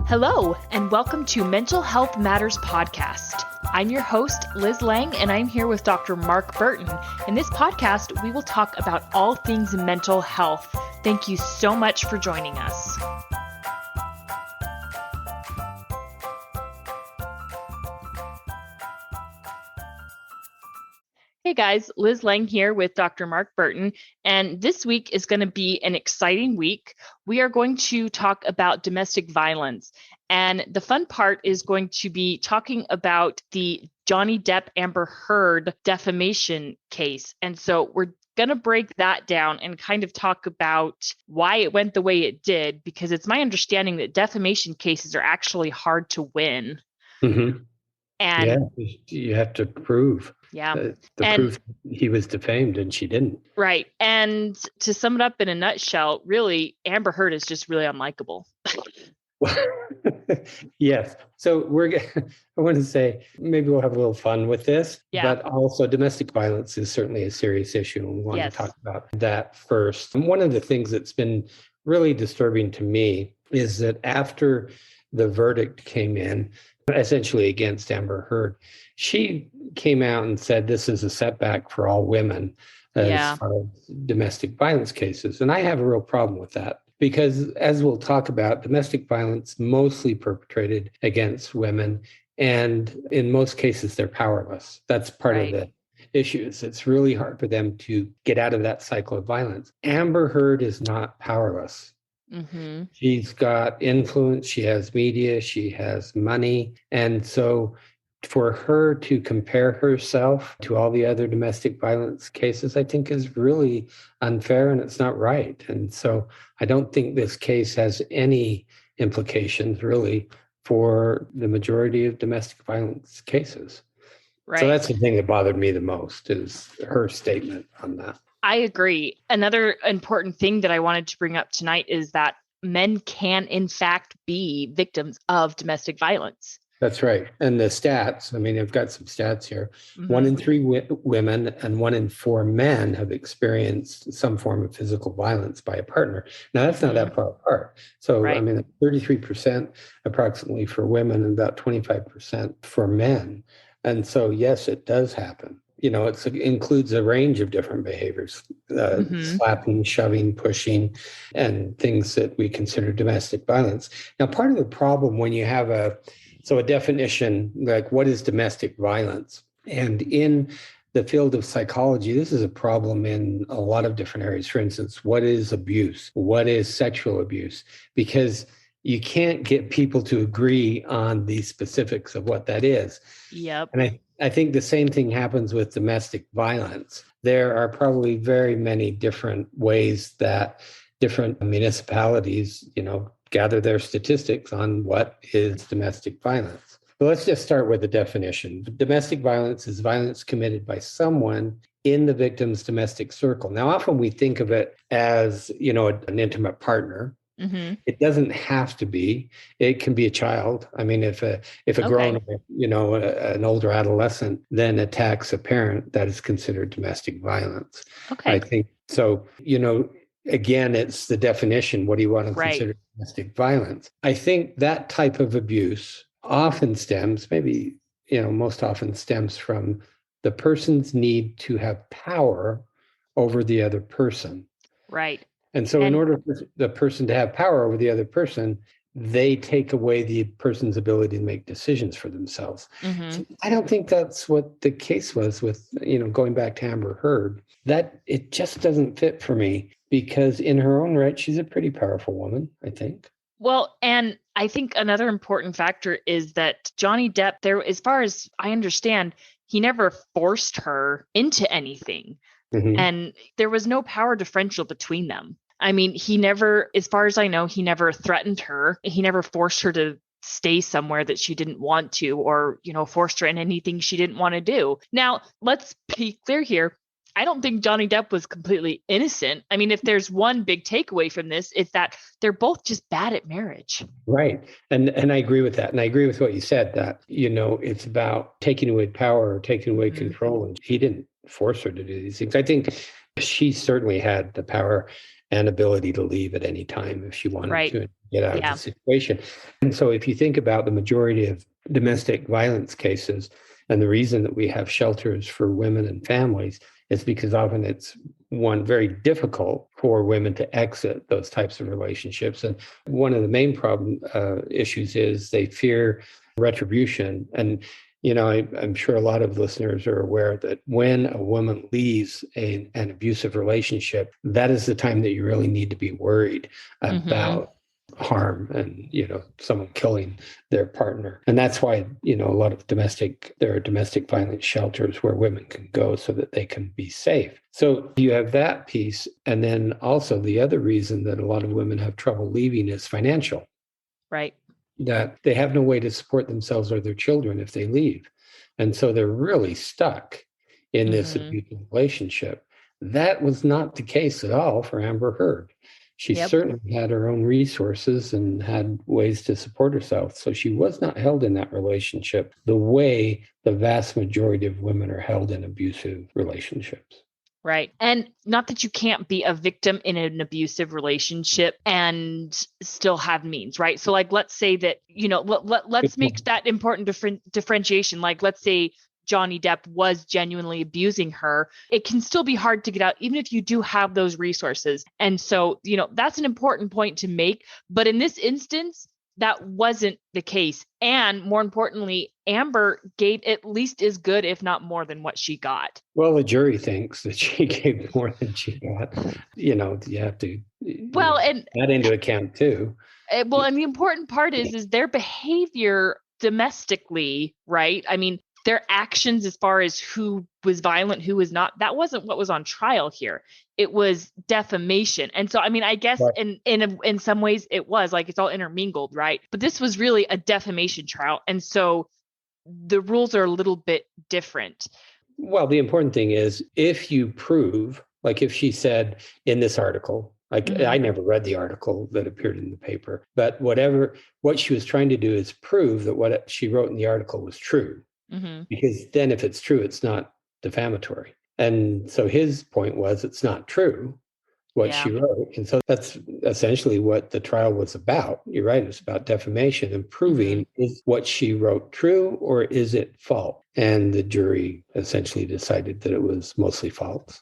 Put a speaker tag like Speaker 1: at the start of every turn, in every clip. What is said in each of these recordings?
Speaker 1: Hello, and welcome to Mental Health Matters Podcast. I'm your host, Liz Lang, and I'm here with Dr. Mark Burton. In this podcast, we will talk about all things mental health. Thank you so much for joining us. Hey guys, Liz Lang here with Dr. Mark Burton, and this week is going to be an exciting week. We are going to talk about domestic violence, and the fun part is going to be talking about the Johnny Depp Amber Heard defamation case. And so we're going to break that down and kind of talk about why it went the way it did, because it's my understanding that defamation cases are actually hard to win.
Speaker 2: Mm-hmm.
Speaker 1: And
Speaker 2: you have to prove.
Speaker 1: Yeah.
Speaker 2: The proof he was defamed and she didn't.
Speaker 1: Right. And to sum it up in a nutshell, really, Amber Heard is just really unlikable.
Speaker 2: Yes. So I want to say maybe we'll have a little fun with this, but also domestic violence is certainly a serious issue. And we want to talk about that first. And one of the things that's been really disturbing to me is that after the verdict came in, essentially against Amber Heard, she came out and said this is a setback for all women as far as domestic violence cases. And I have a real problem with that because, as we'll talk about, domestic violence mostly perpetrated against women. And in most cases, they're powerless. That's part of the issues. It's really hard for them to get out of that cycle of violence. Amber Heard is not powerless. Mm-hmm. She's got influence, she has media, she has money. And so for her to compare herself to all the other domestic violence cases, I think is really unfair and it's not right. And so I don't think this case has any implications really for the majority of domestic violence cases. Right. So that's the thing that bothered me the most is her statement on that.
Speaker 1: I agree. Another important thing that I wanted to bring up tonight is that men can, in fact, be victims of domestic violence.
Speaker 2: That's right. And the stats, I mean, I've got some stats here. Mm-hmm. 1 in 3 women and 1 in 4 men have experienced some form of physical violence by a partner. Now, that's not that far apart. So, I mean, 33% approximately for women and about 25% for men. And so, yes, it does happen. You know, it includes a range of different behaviors, slapping, shoving, pushing, and things that we consider domestic violence. Now, part of the problem when you have a definition, like what is domestic violence? And in the field of psychology, this is a problem in a lot of different areas. For instance, what is abuse? What is sexual abuse? Because you can't get people to agree on the specifics of what that is.
Speaker 1: Yep.
Speaker 2: And I think the same thing happens with domestic violence. There are probably very many different ways that different municipalities, gather their statistics on what is domestic violence. But let's just start with the definition. Domestic violence is violence committed by someone in the victim's domestic circle. Now, often we think of it as, an intimate partner. Mm-hmm. It doesn't have to be. It can be a child. I mean, if a grown, an older adolescent then attacks a parent, that is considered domestic violence.
Speaker 1: Okay.
Speaker 2: I think so. Again, it's the definition. What do you want to consider domestic violence? I think that type of abuse often stems, most often stems from the person's need to have power over the other person.
Speaker 1: Right.
Speaker 2: And so in order for the person to have power over the other person, they take away the person's ability to make decisions for themselves. Mm-hmm. So I don't think that's what the case was with, going back to Amber Heard. That it just doesn't fit for me because in her own right, she's a pretty powerful woman, I think.
Speaker 1: Well, and I think another important factor is that Johnny Depp, as far as I understand, he never forced her into anything. Mm-hmm. And there was no power differential between them. I mean, he never, as far as I know, he never threatened her. He never forced her to stay somewhere that she didn't want to or, forced her in anything she didn't want to do. Now, let's be clear here. I don't think Johnny Depp was completely innocent. I mean, if there's one big takeaway from this, it's that they're both just bad at marriage.
Speaker 2: Right. And I agree with that. And I agree with what you said, that, it's about taking away power or taking away control. And he didn't force her to do these things. I think she certainly had the power and ability to leave at any time if she wanted to get out of the situation. And so if you think about the majority of domestic violence cases, and the reason that we have shelters for women and families is because often it's very difficult for women to exit those types of relationships. And one of the main issues is they fear retribution. And I'm sure a lot of listeners are aware that when a woman leaves an abusive relationship, that is the time that you really need to be worried about harm and, someone killing their partner. And that's why, there are domestic violence shelters where women can go so that they can be safe. So you have that piece. And then also the other reason that a lot of women have trouble leaving is financial.
Speaker 1: Right.
Speaker 2: That they have no way to support themselves or their children if they leave. And so they're really stuck in this abusive relationship. That was not the case at all for Amber Heard. She certainly had her own resources and had ways to support herself. So she was not held in that relationship the way the vast majority of women are held in abusive relationships.
Speaker 1: Right. And not that you can't be a victim in an abusive relationship and still have means, right? So like, let's say that, let's make that important differentiation. Like, let's say Johnny Depp was genuinely abusing her. It can still be hard to get out, even if you do have those resources. And so, that's an important point to make. But in this instance, that wasn't the case. And more importantly, Amber gave at least as good, if not more than what she got.
Speaker 2: Well, the jury thinks that she gave more than she got. You have to and that into account too.
Speaker 1: Well, and the important part is their behavior domestically, right? I mean, their actions as far as who was violent, who was not, that wasn't what was on trial here. It was defamation. And so, I mean, I guess in some ways it was like, it's all intermingled, right? But this was really a defamation trial. And so the rules are a little bit different.
Speaker 2: Well, the important thing is if you prove, like if she said in this article, I never read the article that appeared in the paper, but what she was trying to do is prove that what she wrote in the article was true. Because then if it's true, it's not defamatory. And so his point was it's not true what she wrote. And so that's essentially what the trial was about. You're right. It's about defamation and proving is what she wrote true or is it false? And the jury essentially decided that it was mostly false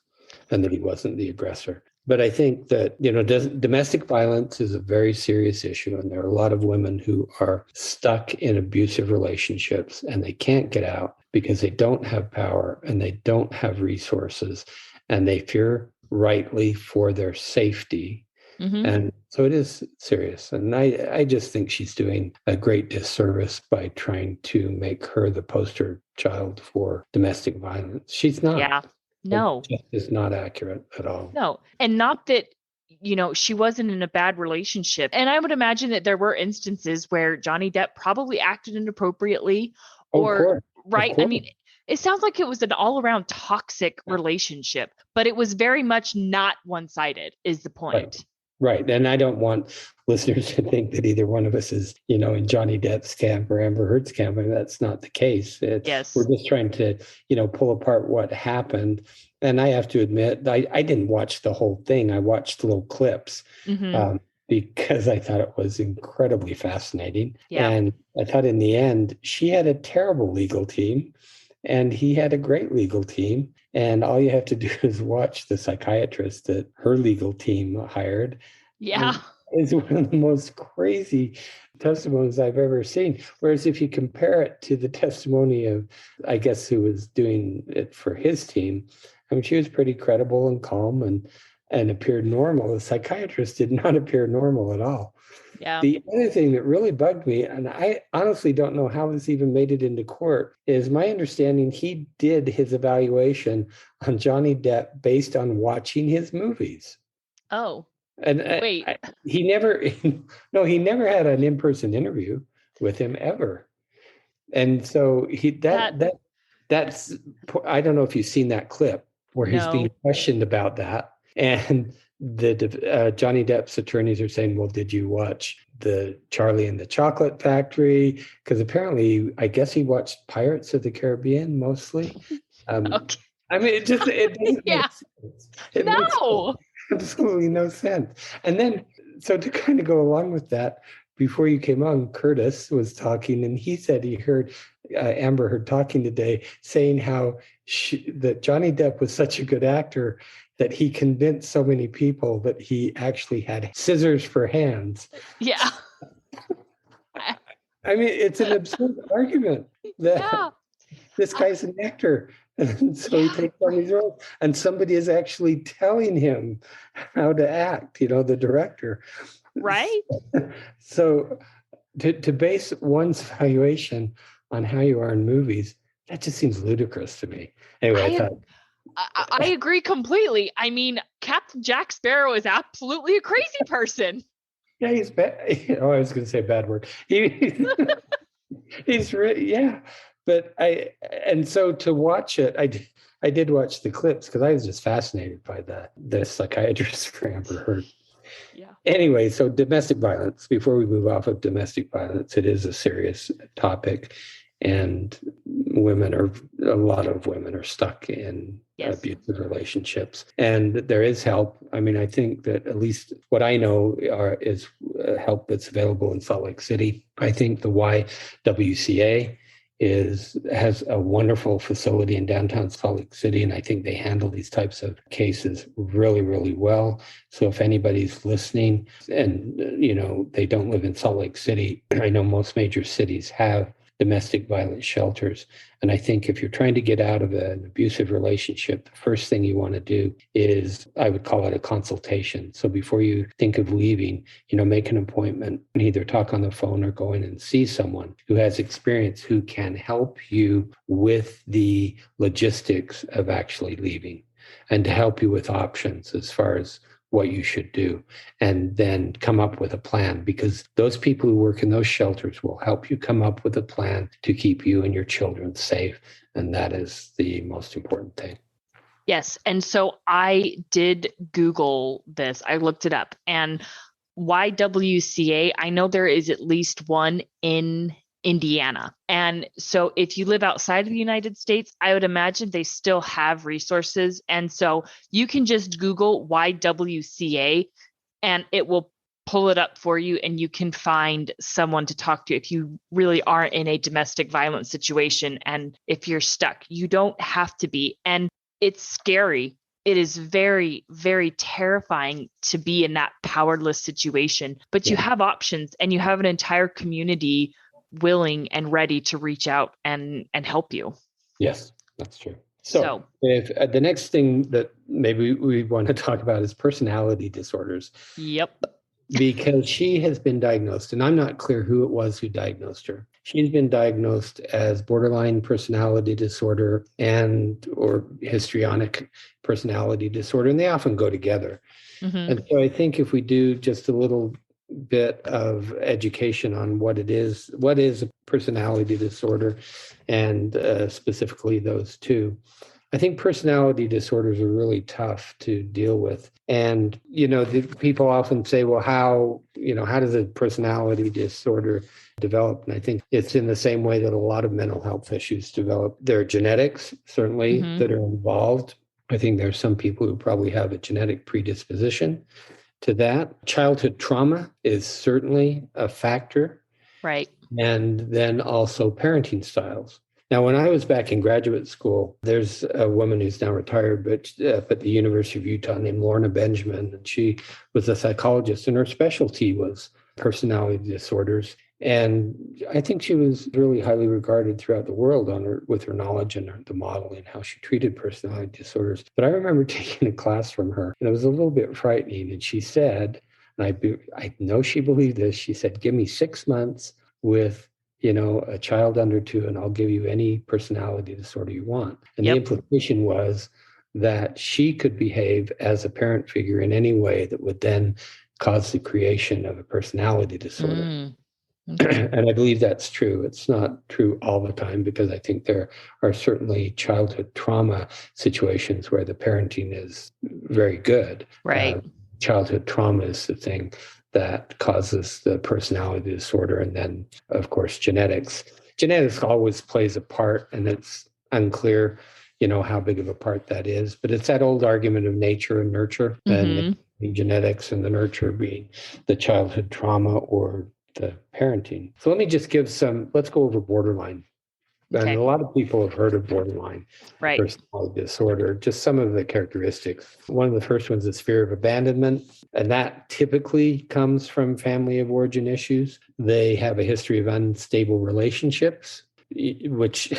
Speaker 2: and that he wasn't the aggressor. But I think that, domestic violence is a very serious issue. And there are a lot of women who are stuck in abusive relationships and they can't get out because they don't have power and they don't have resources and they fear rightly for their safety. And so it is serious. And I just think she's doing a great disservice by trying to make her the poster child for domestic violence. She's not.
Speaker 1: Yeah. No,
Speaker 2: it's not accurate at all.
Speaker 1: No. And not that, she wasn't in a bad relationship. And I would imagine that there were instances where Johnny Depp probably acted inappropriately right. I mean, it sounds like it was an all around toxic relationship, but it was very much not one-sided is the point.
Speaker 2: Right. And I don't want listeners to think that either one of us is, in Johnny Depp's camp or Amber Heard's camp. I mean, that's not the case.
Speaker 1: Yes.
Speaker 2: We're just trying to, pull apart what happened. And I have to admit, I didn't watch the whole thing. I watched little clips because I thought it was incredibly fascinating. Yeah. And I thought in the end, she had a terrible legal team and he had a great legal team. And all you have to do is watch the psychiatrist that her legal team hired.
Speaker 1: Yeah.
Speaker 2: It's one of the most crazy testimonies I've ever seen. Whereas if you compare it to the testimony of, I guess, who was doing it for his team, I mean, she was pretty credible and calm and appeared normal. The psychiatrist did not appear normal at all.
Speaker 1: Yeah.
Speaker 2: The other thing that really bugged me, and I honestly don't know how this even made it into court, is my understanding he did his evaluation on Johnny Depp based on watching his movies.
Speaker 1: Oh.
Speaker 2: And
Speaker 1: wait,
Speaker 2: he never had an in-person interview with him ever. And so that's I don't know if you've seen that clip where he's being questioned about that. And the Johnny Depp's attorneys are saying, well, did you watch the Charlie and the Chocolate Factory? Because apparently, I guess he watched Pirates of the Caribbean mostly. Okay. I mean, it doesn't make sense. absolutely no sense. And then, so to kind of go along with that, before you came on, Curtis was talking, and he said he heard Amber Heard talking today, saying how that Johnny Depp was such a good actor that he convinced so many people that he actually had scissors for hands.
Speaker 1: Yeah.
Speaker 2: I mean, it's an absurd argument that this guy's an actor. And so he takes on these roles, and somebody is actually telling him how to act, the director.
Speaker 1: Right.
Speaker 2: So to base one's valuation on how you are in movies, that just seems ludicrous to me. Anyway,
Speaker 1: I agree completely. I mean, Captain Jack Sparrow is absolutely a crazy person.
Speaker 2: Yeah, he's bad. I was going to say a bad word. He's really, yeah. But so to watch it, I did watch the clips because I was just fascinated by the psychiatrist for Amber Heard.
Speaker 1: Yeah.
Speaker 2: Anyway, so domestic violence. Before we move off of domestic violence, it is a serious topic, and a lot of women are stuck in abusive relationships, and there is help. I mean, I think that at least what I know is help that's available in Salt Lake City. I think the YWCA has a wonderful facility in downtown Salt Lake City, and I think they handle these types of cases really, really well. So if anybody's listening and they don't live in Salt Lake City, I know most major cities have domestic violence shelters. And I think if you're trying to get out of an abusive relationship, the first thing you want to do is, I would call it a consultation. So before you think of leaving, make an appointment and either talk on the phone or go in and see someone who has experience, who can help you with the logistics of actually leaving and to help you with options as far as what you should do, and then come up with a plan, because those people who work in those shelters will help you come up with a plan to keep you and your children safe. And that is the most important thing.
Speaker 1: Yes. And so I did Google this. I looked it up, and YWCA, I know there is at least one in Indiana. And so if you live outside of the United States, I would imagine they still have resources. And so you can just Google YWCA and it will pull it up for you, and you can find someone to talk to if you really aren't in a domestic violence situation. And if you're stuck, you don't have to be. And it's scary. It is very, very terrifying to be in that powerless situation, but you have options, and you have an entire community willing and ready to reach out and help you.
Speaker 2: Yes, that's true. So if the next thing that maybe we want to talk about is personality disorders.
Speaker 1: Yep.
Speaker 2: Because she has been diagnosed, and I'm not clear who it was who diagnosed her. She's been diagnosed as borderline personality disorder or histrionic personality disorder, and they often go together. Mm-hmm. And so I think if we do just a little bit of education on what is a personality disorder, and specifically those two. I think personality disorders are really tough to deal with. And, people often say, well, how does a personality disorder develop? And I think it's in the same way that a lot of mental health issues develop. There are genetics, certainly, that are involved. I think there are some people who probably have a genetic predisposition to that. Childhood trauma is certainly a factor.
Speaker 1: Right.
Speaker 2: And then also parenting styles. Now, when I was back in graduate school, there's a woman who's now retired, but at the University of Utah, named Lorna Benjamin, and she was a psychologist, and her specialty was personality disorders. And I think she was really highly regarded throughout the world with her knowledge and the modeling, how she treated personality disorders. But I remember taking a class from her, and it was a little bit frightening. And she said, and I know she believed this, she said, give me 6 months with a child under 2, and I'll give you any personality disorder you want. And the implication was that she could behave as a parent figure in any way that would then cause the creation of a personality disorder. Okay. And I believe that's true. It's not true all the time, because I think there are certainly childhood trauma situations where the parenting is very good.
Speaker 1: Right.
Speaker 2: Childhood trauma is the thing that causes the personality disorder. And then, of course, genetics. Genetics always plays a part, and it's unclear how big of a part that is. But it's that old argument of nature and nurture, and genetics and the nurture being the childhood trauma or the parenting. So let me just let's go over borderline. Okay. And a lot of people have heard of borderline personality disorder, just some of the characteristics. One of the first ones is fear of abandonment, and that typically comes from family of origin issues. They have a history of unstable relationships, which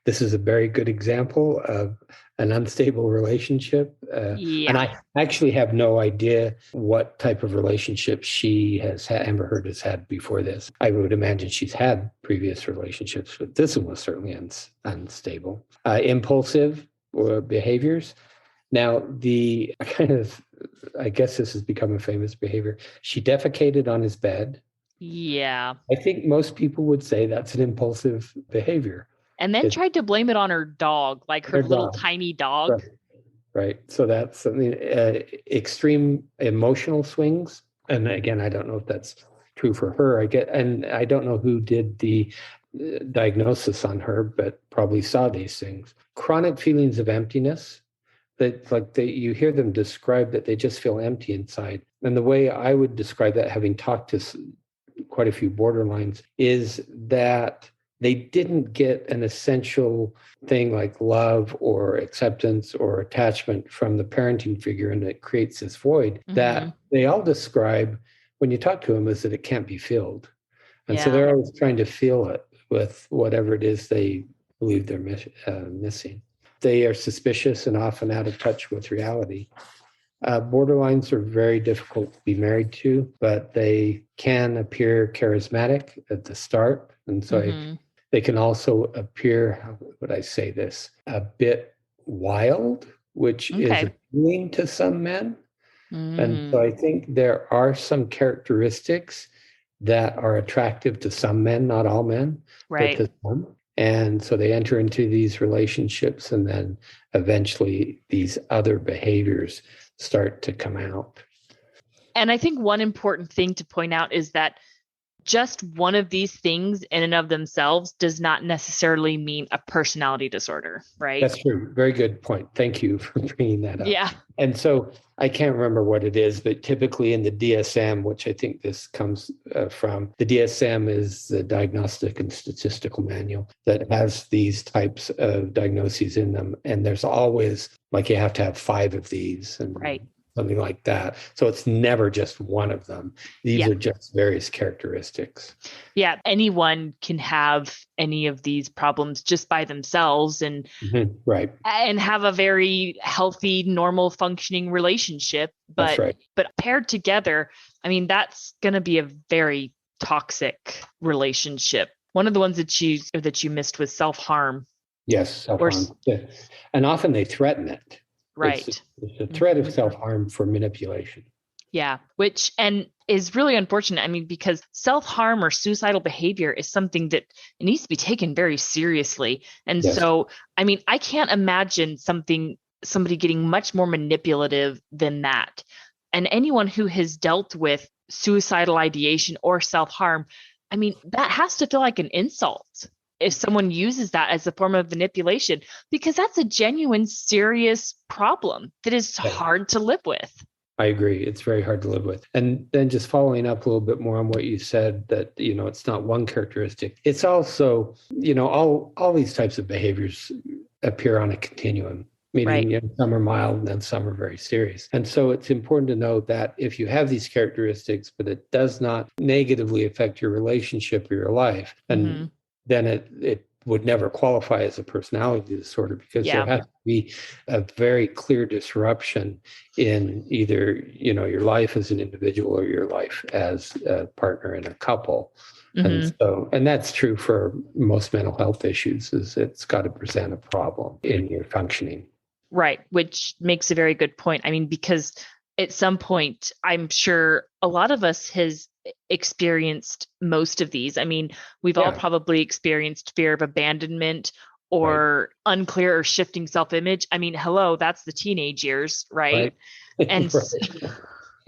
Speaker 2: this is a very good example of an unstable relationship. And I actually have no idea what type of relationship she has Amber Heard has had before this. I would imagine she's had previous relationships, but this one was certainly unstable. Impulsive behaviors. Now, I guess this has become a famous behavior. She defecated on his bed.
Speaker 1: Yeah.
Speaker 2: I think most people would say that's an impulsive behavior.
Speaker 1: And then tried to blame it on her dog, like her little tiny dog.
Speaker 2: Right. So that's something, extreme emotional swings. And again, I don't know if that's true for her. And I don't know who did the diagnosis on her, but probably saw these things. Chronic feelings of emptiness. You hear them describe that they just feel empty inside. And the way I would describe that, having talked to quite a few borderlines, is that they didn't get an essential thing like love or acceptance or attachment from the parenting figure, and it creates this void that they all describe when you talk to them as that it can't be filled. And so they're always trying to fill it with whatever it is they believe they're missing. They are suspicious and often out of touch with reality. Borderlines are very difficult to be married to, but they can appear charismatic at the start. And so they can also appear, how would I say this, a bit wild, which is appealing to some men. And so I think there are some characteristics that are attractive to some men, not all men, but to some. And so they enter into these relationships, and then eventually these other behaviors start to come out.
Speaker 1: And I think one important thing to point out is that just one of these things in and of themselves does not necessarily mean a personality disorder, right?
Speaker 2: That's true. Very good point. Thank you for bringing that up.
Speaker 1: Yeah.
Speaker 2: And so I can't remember what it is, but typically in the DSM, which I think this comes from, the DSM is the Diagnostic and Statistical Manual that has these types of diagnoses in them. And there's always, you have to have 5 of these and something like that. So it's never just one of them. These are just various characteristics.
Speaker 1: Yeah. Anyone can have any of these problems just by themselves and have a very healthy, normal functioning relationship. But paired together, I mean, that's going to be a very toxic relationship. One of the ones that you missed was self-harm.
Speaker 2: Yes, self-harm. And often they threaten it.
Speaker 1: Right.
Speaker 2: It's a threat of self-harm for manipulation.
Speaker 1: Yeah, which is really unfortunate. I mean, because self-harm or suicidal behavior is something that it needs to be taken very seriously. And so, I mean, I can't imagine somebody getting much more manipulative than that. And anyone who has dealt with suicidal ideation or self-harm, I mean, that has to feel like an insult if someone uses that as a form of manipulation, because that's a genuine, serious problem that is hard to live with.
Speaker 2: I agree. It's very hard to live with. And then just following up a little bit more on what you said, that, it's not one characteristic. It's also, all these types of behaviors appear on a continuum, meaning some are mild and then some are very serious. And so it's important to know that if you have these characteristics, but it does not negatively affect your relationship or your life, and then it would never qualify as a personality disorder, because there has to be a very clear disruption in either, your life as an individual or your life as a partner in a couple. And that's true for most mental health issues, is it's got to present a problem in your functioning.
Speaker 1: Right. Which makes a very good point. I mean, because at some point, I'm sure a lot of us has experienced most of these. I mean, we've all probably experienced fear of abandonment or unclear or shifting self-image. I mean, hello, that's the teenage years, right? And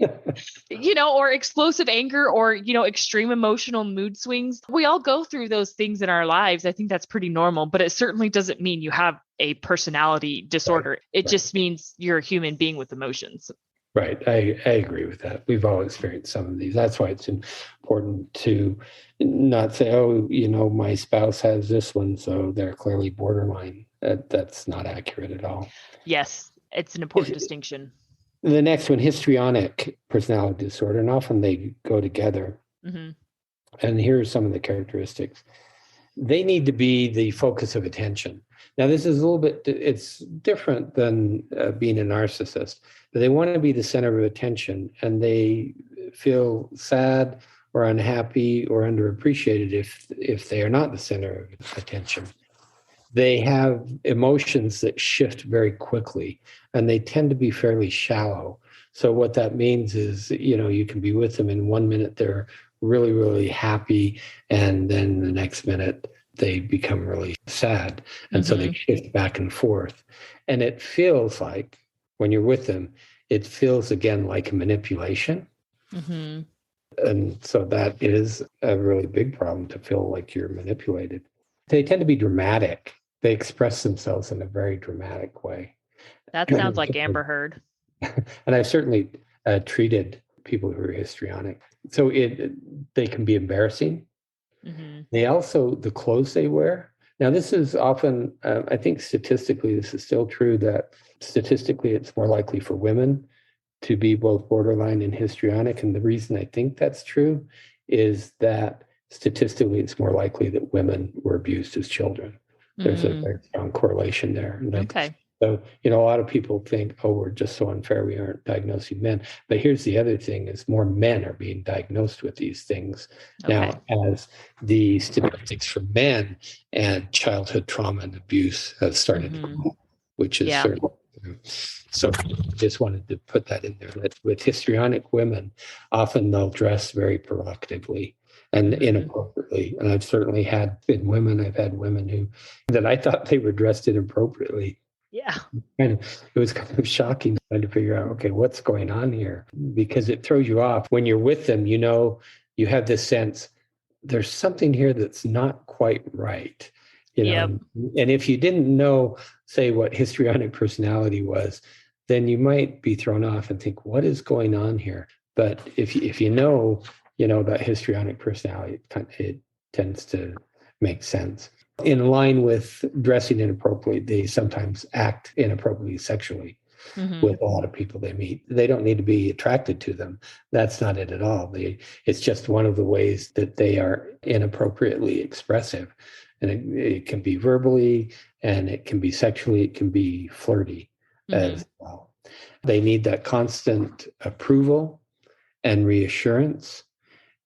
Speaker 1: or explosive anger or, extreme emotional mood swings. We all go through those things in our lives. I think that's pretty normal, but it certainly doesn't mean you have a personality disorder. Right. It just means you're a human being with emotions.
Speaker 2: Right. I agree with that. We've all experienced some of these. That's why it's important to not say, oh, my spouse has this one, so they're clearly borderline. That's not accurate at all.
Speaker 1: Yes, it's an important distinction.
Speaker 2: The next one, histrionic personality disorder, and often they go together. Mm-hmm. And here are some of the characteristics. They need to be the focus of attention. Now, this is it's different than being a narcissist, but they want to be the center of attention, and they feel sad or unhappy or underappreciated if they are not the center of attention. They have emotions that shift very quickly, and they tend to be fairly shallow. So what that means is, you can be with them in 1 minute, they're really, really happy, and then the next minute they become really sad. And so they shift back and forth. And it feels like, when you're with them, it feels again like a manipulation. Mm-hmm. And so that is a really big problem, to feel like you're manipulated. They tend to be dramatic. They express themselves in a very dramatic way.
Speaker 1: That sounds like Amber Heard.
Speaker 2: And I've certainly treated people who are histrionic. So they can be embarrassing. Mm-hmm. They also, the clothes they wear. Now, this is often, I think statistically, this is still true, that statistically it's more likely for women to be both borderline and histrionic. And the reason I think that's true is that statistically it's more likely that women were abused as children. There's a very strong correlation there.
Speaker 1: Okay.
Speaker 2: So, a lot of people think, oh, we're just so unfair, we aren't diagnosing men. But here's the other thing, is more men are being diagnosed with these things now, as the statistics for men and childhood trauma and abuse have started to come up, which is certainly true. So just wanted to put that in there, that with histrionic women, often they'll dress very provocatively and inappropriately. And I've certainly had women that I thought they were dressed inappropriately.
Speaker 1: Yeah.
Speaker 2: And it was kind of shocking trying to figure out, okay, what's going on here? Because it throws you off. When you're with them, you have this sense, there's something here that's not quite right. And if you didn't know, say, what histrionic personality was, then you might be thrown off and think, what is going on here? But if you know that histrionic personality, it tends to make sense. In line with dressing inappropriately, they sometimes act inappropriately sexually with a lot of people they meet. They don't need to be attracted to them. That's not it at all. It's just one of the ways that they are inappropriately expressive. And it can be verbally, and it can be sexually, it can be flirty as well. They need that constant approval and reassurance,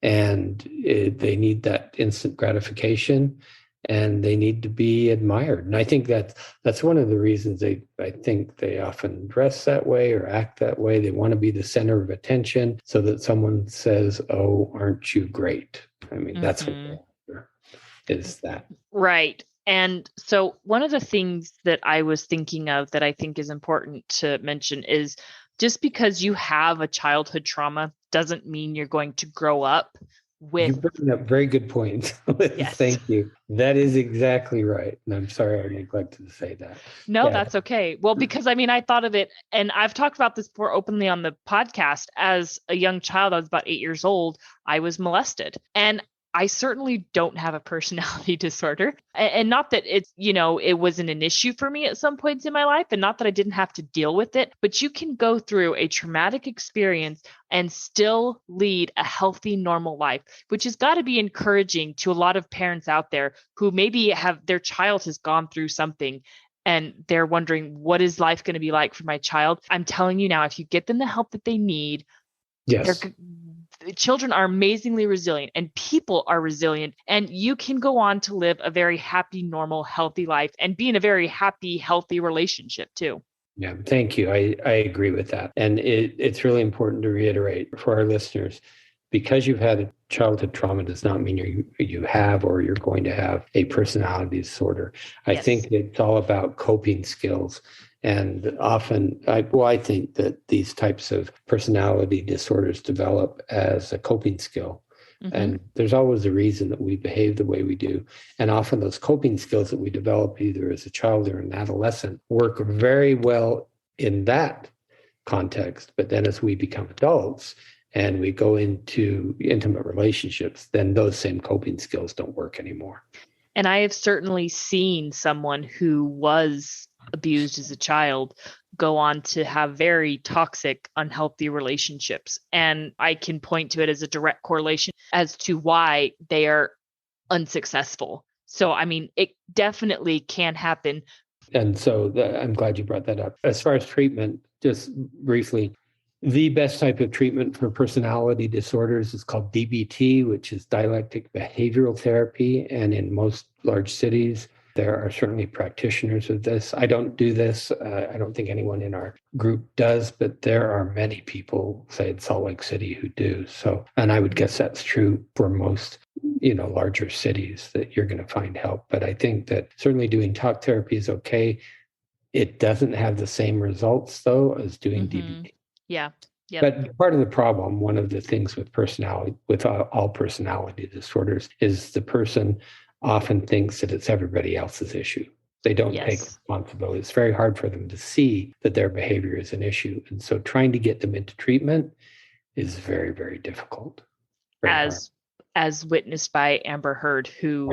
Speaker 2: and they need that instant gratification, and they need to be admired. And I think that's one of the reasons I think they often dress that way or act that way. They want to be the center of attention so that someone says, oh, aren't you great? I mean, that's what they're after, is that.
Speaker 1: Right. And so one of the things that I was thinking of that I think is important to mention is, just because you have a childhood trauma doesn't mean you're going to grow up with.
Speaker 2: You bring up very good points. Yes. Thank you. That is exactly right. And I'm sorry I neglected to say that.
Speaker 1: No, that's okay. Well, because I thought of it, and I've talked about this before openly on the podcast. As a young child, I was about 8 years old, I was molested. And I certainly don't have a personality disorder, and not that it's, it wasn't an issue for me at some points in my life, and not that I didn't have to deal with it, but you can go through a traumatic experience and still lead a healthy, normal life, which has got to be encouraging to a lot of parents out there who maybe have their child has gone through something and they're wondering, what is life going to be like for my child? I'm telling you now, if you get them the help that they need,
Speaker 2: yes.
Speaker 1: Children are amazingly resilient, and people are resilient, and you can go on to live a very happy, normal, healthy life and be in a very happy, healthy relationship too.
Speaker 2: Yeah, thank you. I agree with that. And it's really important to reiterate for our listeners, because you've had a childhood trauma does not mean you have or you're going to have a personality disorder. I think it's all about coping skills And often, I think that these types of personality disorders develop as a coping skill. Mm-hmm. And there's always a reason that we behave the way we do. And often those coping skills that we develop either as a child or an adolescent work very well in that context. But then as we become adults and we go into intimate relationships, then those same coping skills don't work anymore.
Speaker 1: And I have certainly seen someone who was abused as a child go on to have very toxic, unhealthy relationships. And I can point to it as a direct correlation as to why they are unsuccessful. So, I mean, it definitely can happen.
Speaker 2: And so I'm glad you brought that up. As far as treatment, just briefly, the best type of treatment for personality disorders is called DBT, which is dialectic behavioral therapy. And in most large cities, there are certainly practitioners of this. I don't do this. I don't think anyone in our group does, but there are many people, say in Salt Lake City, who do. So, and I would guess that's true for most, larger cities, that you're going to find help. But I think that certainly doing talk therapy is okay. It doesn't have the same results, though, as doing DBT.
Speaker 1: Yeah. Yep.
Speaker 2: But part of the problem, one of the things with personality, with all personality disorders, is the person often thinks that it's everybody else's issue. They don't take responsibility. It's very hard for them to see that their behavior is an issue. And so trying to get them into treatment is very, very difficult.
Speaker 1: As witnessed by Amber Heard, who,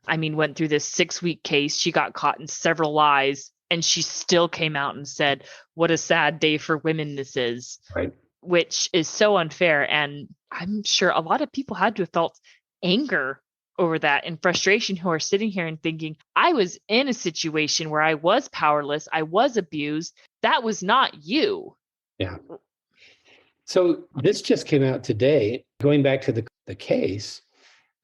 Speaker 1: right, went through this 6-week case. She got caught in several lies, and she still came out and said, what a sad day for women this is,
Speaker 2: right,
Speaker 1: which is so unfair. And I'm sure a lot of people had to have felt anger over that and frustration, who are sitting here and thinking, I was in a situation where I was powerless. I was abused. That was not you.
Speaker 2: Yeah. So this just came out today, going back to the case,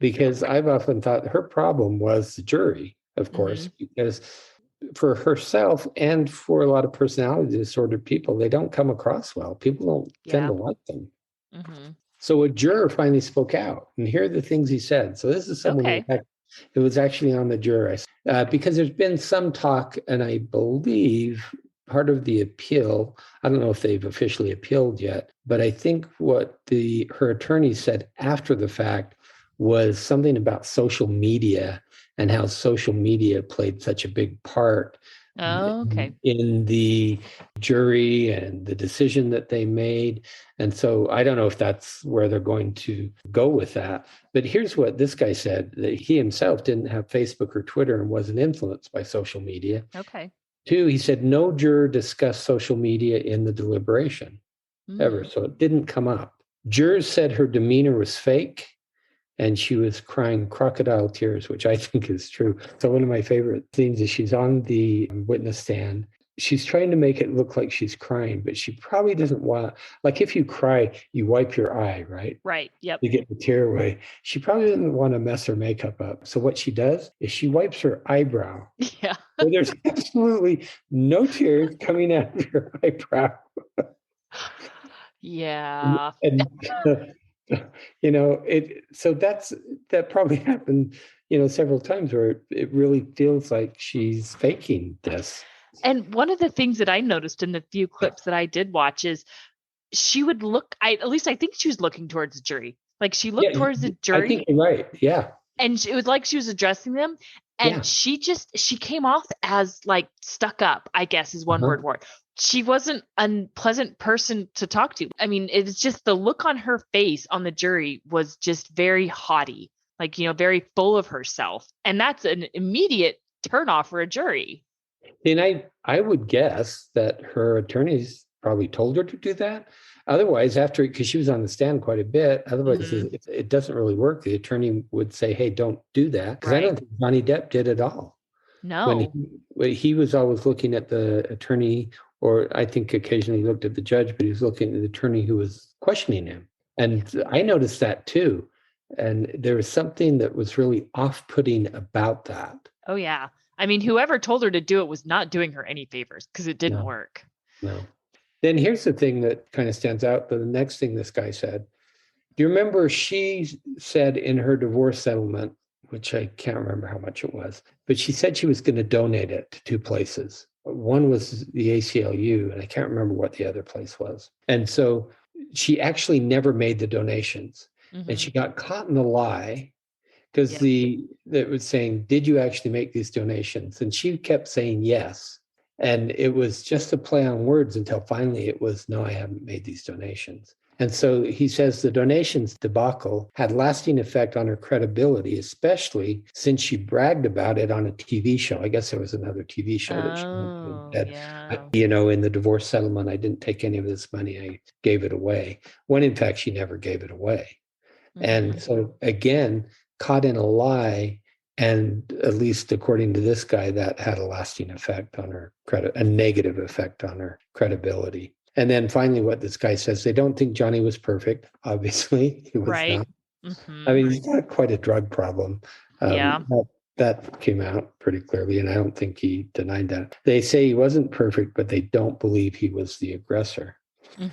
Speaker 2: because I've often thought her problem was the jury, of course, because for herself and for a lot of personality disordered people, they don't come across well. People don't tend to like them. Mm-hmm. So a juror finally spoke out, and here are the things he said. So this is someone who was actually on the jury, because there's been some talk, and I believe part of the appeal, I don't know if they've officially appealed yet, but I think what her attorney said after the fact was something about social media and how social media played such a big part in the jury and the decision that they made. And so I don't know if that's where they're going to go with that. But here's what this guy said, that he himself didn't have Facebook or Twitter and wasn't influenced by social media.
Speaker 1: Okay.
Speaker 2: 2, he said no juror discussed social media in the deliberation ever. So it didn't come up. Jurors said her demeanor was fake, and she was crying crocodile tears, which I think is true. So one of my favorite scenes is she's on the witness stand. She's trying to make it look like she's crying, but she probably doesn't want, like if you cry, you wipe your eye, right?
Speaker 1: Right, yep.
Speaker 2: To get the tear away. She probably doesn't want to mess her makeup up. So what she does is she wipes her eyebrow.
Speaker 1: Yeah.
Speaker 2: So there's absolutely no tears coming out of her eyebrow.
Speaker 1: Yeah.
Speaker 2: And so that probably happened, several times where it really feels like she's faking this.
Speaker 1: And one of the things that I noticed in the few clips that I did watch is she would look, at least I think she was looking towards the jury. Like she looked towards the jury.
Speaker 2: I think you're right. Yeah.
Speaker 1: And it was like she was addressing them. And she came off as like stuck up, I guess is one word for it. She wasn't an unpleasant person to talk to. I mean, it's just the look on her face on the jury was just very haughty, like, very full of herself. And that's an immediate turnoff for a jury.
Speaker 2: And I would guess that her attorneys probably told her to do that. Otherwise, because she was on the stand quite a bit, otherwise it doesn't really work. The attorney would say, hey, don't do that. Because I don't think Johnny Depp did at all.
Speaker 1: No.
Speaker 2: When he was always looking at the attorney, or I think occasionally looked at the judge, but he was looking at the attorney who was questioning him. And I noticed that too. And there was something that was really off-putting about that.
Speaker 1: Oh, yeah. I mean, whoever told her to do it was not doing her any favors because it didn't work.
Speaker 2: No. Then here's the thing that kind of stands out. The next thing this guy said, do you remember she said in her divorce settlement, which I can't remember how much it was, but she said she was going to donate it to 2 places. one was the ACLU, and I can't remember what the other place was. And so she actually never made the donations. And she got caught in the lie because that was saying, did you actually make these donations? And she kept saying yes. And it was just a play on words until finally it was, no, I haven't made these donations. And so he says the donations debacle had lasting effect on her credibility, especially since she bragged about it on a TV show. I guess there was another TV show that she had, in the divorce settlement, I didn't take any of this money. I gave it away. When in fact, she never gave it away. And so again, caught in a lie. And at least according to this guy, that had a lasting effect on her a negative effect on her credibility. And then finally, what this guy says, they don't think Johnny was perfect. Obviously, he was not. I mean, he's got quite a drug problem. That came out pretty clearly, and I don't think he denied that. They say he wasn't perfect, but they don't believe he was the aggressor.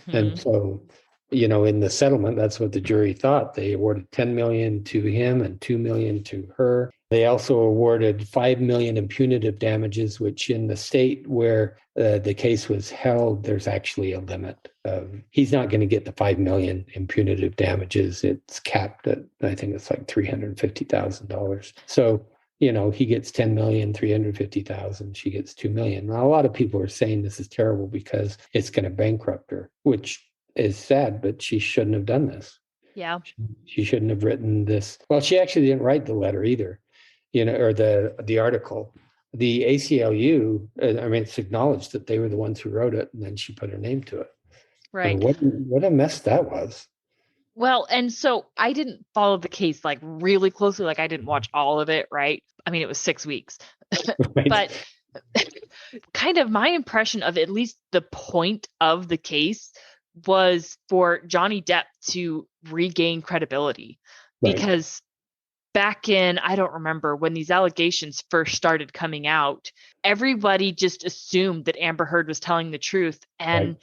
Speaker 2: And so, in the settlement, that's what the jury thought. They awarded $10 million to him and $2 million to her. They also awarded $5 million in punitive damages, which in the state where the case was held, there's actually a limit. He's not going to get the $5 million in punitive damages. It's capped at, I think it's like $350,000. So, he gets $10 million, $350,000. She gets $2 million. Now, a lot of people are saying this is terrible because it's going to bankrupt her, which is sad, but she shouldn't have done this.
Speaker 1: Yeah.
Speaker 2: She shouldn't have written this. Well, she actually didn't write the letter either, or the article. The ACLU, it's acknowledged that they were the ones who wrote it, and then she put her name to it.
Speaker 1: Right.
Speaker 2: What a mess that was.
Speaker 1: Well, and so I didn't follow the case like really closely. Like I didn't watch all of it, right? I mean, it was 6 weeks.
Speaker 2: Right.
Speaker 1: But kind of my impression of at least the point of the case was for Johnny Depp to regain credibility. Right. Because back in, I don't remember, when these allegations first started coming out, everybody just assumed that Amber Heard was telling the truth. And right.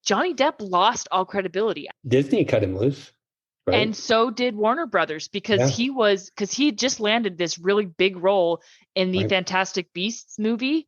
Speaker 1: Johnny Depp lost all credibility.
Speaker 2: Disney cut him loose. Right.
Speaker 1: And so did Warner Brothers because he had just landed this really big role in the Fantastic Beasts movie,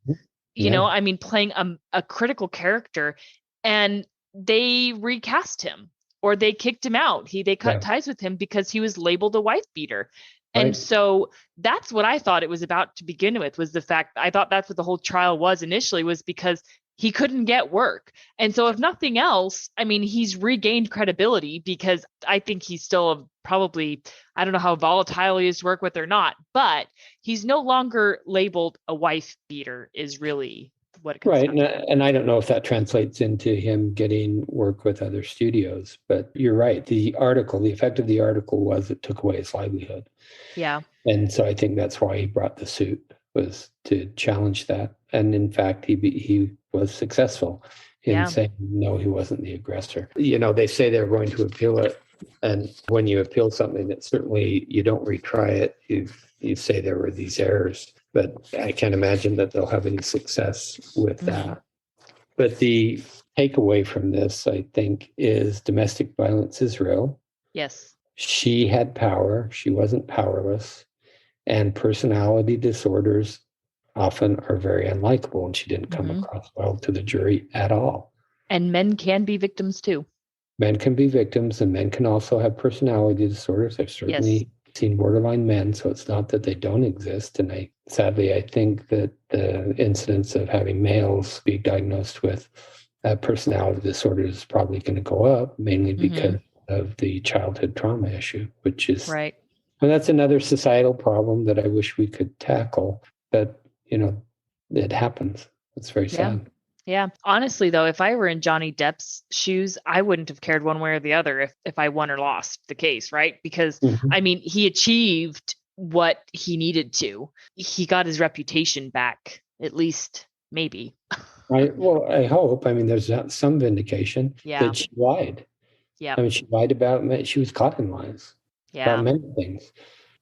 Speaker 1: playing a critical character, and they recast him or they kicked him out. They cut ties with him because he was labeled a wife beater. And so that's what I thought it was about to begin with, was the fact I thought that's what the whole trial was initially, was because he couldn't get work. And so if nothing else, he's regained credibility because I think he's still probably, I don't know how volatile he is to work with or not, but he's no longer labeled a wife beater is really what it comes down to.
Speaker 2: And I don't know if that translates into him getting work with other studios, but you're right. The effect of the article was it took away his livelihood.
Speaker 1: Yeah.
Speaker 2: And so I think that's why he brought the suit, was to challenge that. And in fact, he was successful in saying, no, he wasn't the aggressor. They say they're going to appeal it. And when you appeal something, that certainly you don't retry it. You say there were these errors, but I can't imagine that they'll have any success with that. But the takeaway from this, I think, is domestic violence is real.
Speaker 1: Yes.
Speaker 2: She had power. She wasn't powerless. And personality disorders often are very unlikable, and she didn't come across well to the jury at all.
Speaker 1: And men can be victims too.
Speaker 2: Men can be victims, and men can also have personality disorders. I've certainly seen borderline men, so it's not that they don't exist. And sadly, I think that the incidence of having males be diagnosed with personality disorders is probably going to go up, mainly because of the childhood trauma issue, which is
Speaker 1: right.
Speaker 2: And that's another societal problem that I wish we could tackle. But, it happens. It's very sad.
Speaker 1: Yeah. Honestly, though, if I were in Johnny Depp's shoes, I wouldn't have cared one way or the other if I won or lost the case, right? Because, he achieved what he needed to. He got his reputation back, at least, maybe.
Speaker 2: I hope. There's some vindication that she lied.
Speaker 1: Yeah.
Speaker 2: She lied about, she was caught in lies.
Speaker 1: Yeah.
Speaker 2: About many things.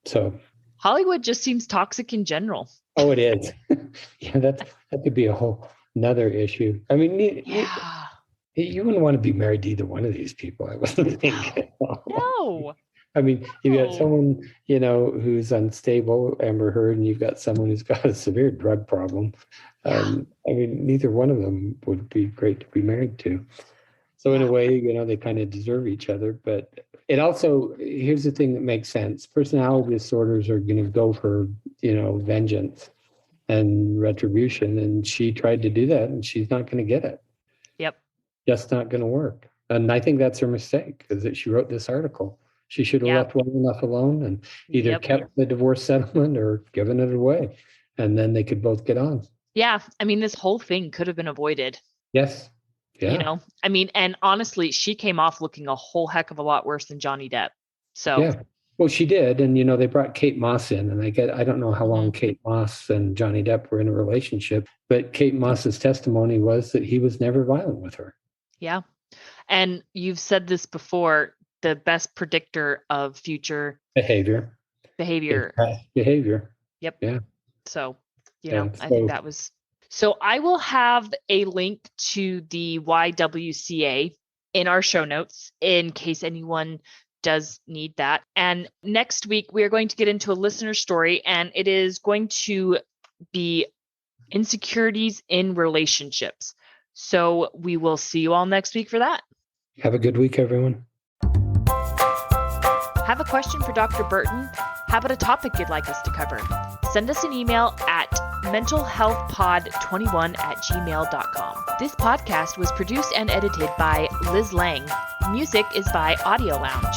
Speaker 2: So
Speaker 1: Hollywood just seems toxic in general.
Speaker 2: Oh, it is. That could be a whole another issue. You wouldn't want to be married to either one of these people, I wouldn't think.
Speaker 1: No.
Speaker 2: I mean, you've got someone, who's unstable, Amber Heard, and you've got someone who's got a severe drug problem. I mean, neither one of them would be great to be married to. So in a way, they kind of deserve each other. But it also, here's the thing that makes sense. Personality disorders are going to go for, vengeance and retribution. And she tried to do that, and she's not going to get it.
Speaker 1: Yep.
Speaker 2: Just not going to work. And I think that's her mistake, because she wrote this article. She should have left well enough alone and either kept the divorce settlement or given it away. And then they could both get on.
Speaker 1: Yeah. I mean, this whole thing could have been avoided.
Speaker 2: Yes. Yeah.
Speaker 1: I mean, and honestly, she came off looking a whole heck of a lot worse than Johnny Depp. So,
Speaker 2: yeah. Well, she did. And, they brought Kate Moss in, and I don't know how long Kate Moss and Johnny Depp were in a relationship, but Kate Moss's testimony was that he was never violent with her.
Speaker 1: Yeah. And you've said this before, the best predictor of future behavior. Yep.
Speaker 2: Yeah.
Speaker 1: So, I think that was. So I will have a link to the YWCA in our show notes in case anyone does need that. And next week, we are going to get into a listener story, and it is going to be insecurities in relationships. So we will see you all next week for that.
Speaker 2: Have a good week, everyone.
Speaker 1: Have a question for Dr. Burton? How about a topic you'd like us to cover? Send us an email at mentalhealthpod21@gmail.com. This podcast was produced and edited by Liz Lang. Music is by Audio Lounge.